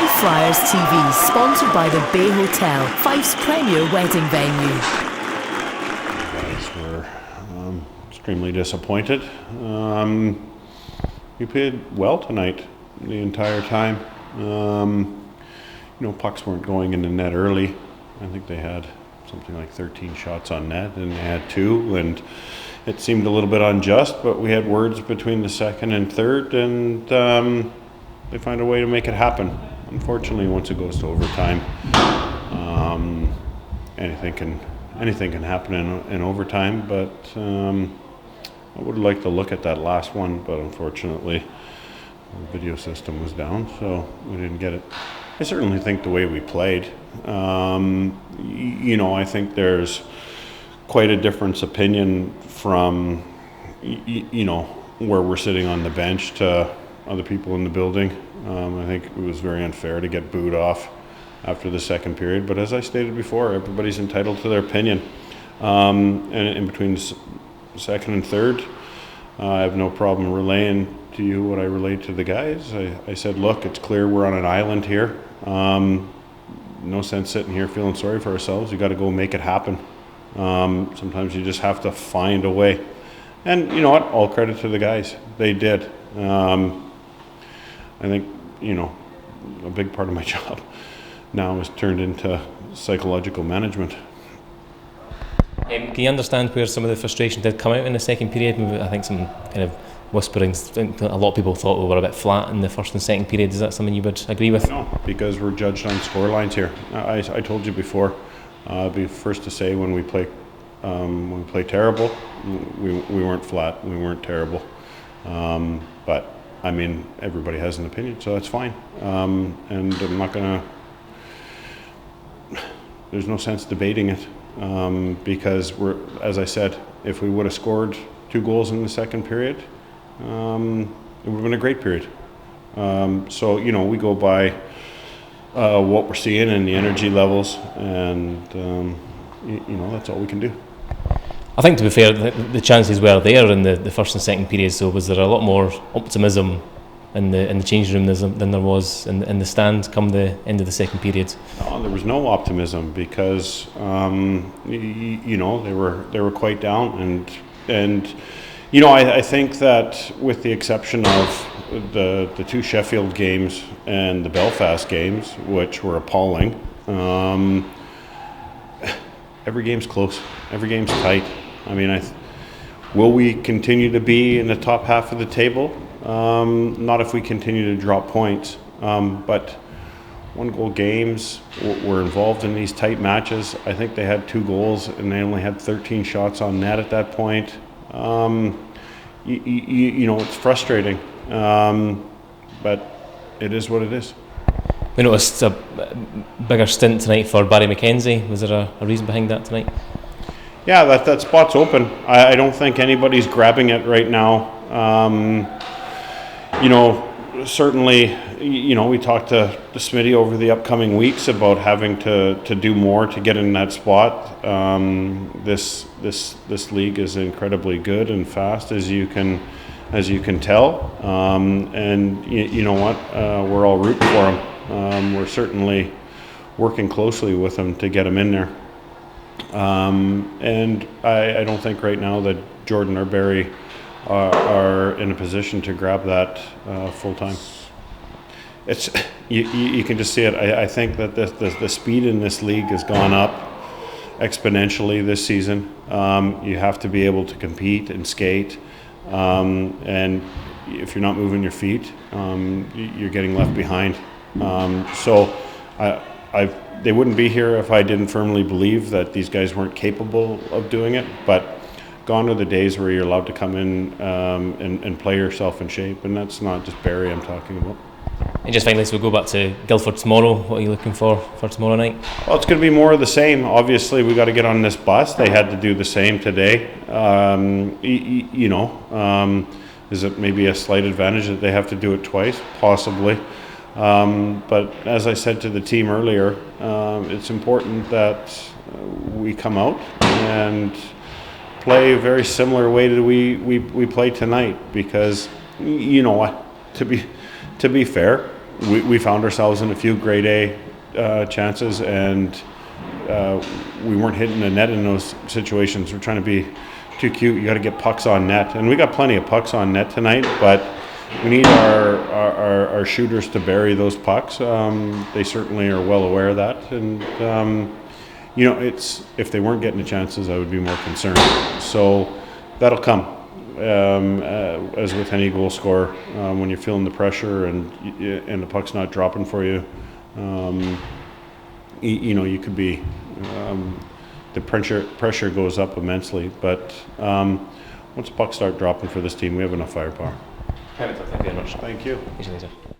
Fife Flyers TV, sponsored by the Bay Hotel, Fife's premier wedding venue. Guys were extremely disappointed. We played well tonight the entire time. Pucks weren't going in the net early. I think they had something like 13 shots on net, and they had 2, and it seemed a little bit unjust, but we had words between the second and third, and they find a way to make it happen. Unfortunately, once it goes to overtime, anything can happen in overtime, but I would like to look at that last one, but unfortunately the video system was down, so we didn't get it. I certainly think the way we played, I think there's quite a difference opinion from, where we're sitting on the bench to other people in the building. I think it was very unfair to get booed off after the second period, but as I stated before, everybody's entitled to their opinion. And in between second and third, I have no problem relaying to you what I relayed to the guys. I said, look, it's clear we're on an island here. No sense sitting here feeling sorry for ourselves. You got to go make it happen. Sometimes you just have to find a way. And you know what? All credit to the guys. They did. I think, a big part of my job now is turned into psychological management. Can you understand where some of the frustration did come out in the second period? I think some kind of whisperings. A lot of people thought we were a bit flat in the first and second period. Is that something you would agree with? No, because we're judged on score lines here. I told you before. I'll be first to say when we play terrible, we weren't flat. We weren't terrible. But I mean, everybody has an opinion, so that's fine. And I'm not gonna. There's no sense debating it. Because as I said, if we would have scored 2 goals in the second period, it would have been a great period. So we go by what we're seeing and the energy levels, and that's all we can do. I think, to be fair, the chances were there in the first and second periods. So was there a lot more optimism in the changing room than there was in the stand come the end of the second period? No, there was no optimism because they were quite down, and I think that with the exception of the 2 Sheffield games and the Belfast games, which were appalling, every game's close, every game's tight. I mean, will we continue to be in the top half of the table? Not if we continue to drop points, but 1-goal games were involved in these tight matches. I think they had 2 goals and they only had 13 shots on net at that point. It's frustrating, but it is what it is. We noticed a bigger stint tonight for Barry McKenzie. Was there a reason behind that tonight? Yeah, that spot's open. I don't think anybody's grabbing it right now. Certainly, we talked to Smitty over the upcoming weeks about having to do more to get in that spot. This league is incredibly good and fast, as you can tell. And you know what? We're all rooting for him. We're certainly working closely with him to get him in there. And I don't think right now that Jordan or Barry are in a position to grab that full time. It's you can just see it. I think that the speed in this league has gone up exponentially this season. You have to be able to compete and skate, and if you're not moving your feet, you're getting left behind. So they wouldn't be here if I didn't firmly believe that these guys weren't capable of doing it, but gone are the days where you're allowed to come in and play yourself in shape, and that's not just Barry I'm talking about. And just finally, so we'll go back to Guildford tomorrow. What are you looking for tomorrow night? Well, it's going to be more of the same. Obviously, we got to get on this bus. They had to do the same today. Is it maybe a slight advantage that they have to do it twice? Possibly. But as I said to the team earlier, it's important that we come out and play a very similar way to we play tonight, because you know what, to be fair, we found ourselves in a few grade A chances, and we weren't hitting the net in those situations. We're trying to be too cute. You got to get pucks on net, and we got plenty of pucks on net tonight, but we need our shooters to bury those pucks. They certainly are well aware of that, and it's if they weren't getting the chances, I would be more concerned. So that'll come, as with any goal scorer, when you're feeling the pressure and the puck's not dropping for you. You could be. The pressure goes up immensely, but once the pucks start dropping for this team, we have enough firepower. Thank you very much. Thank you. See you later.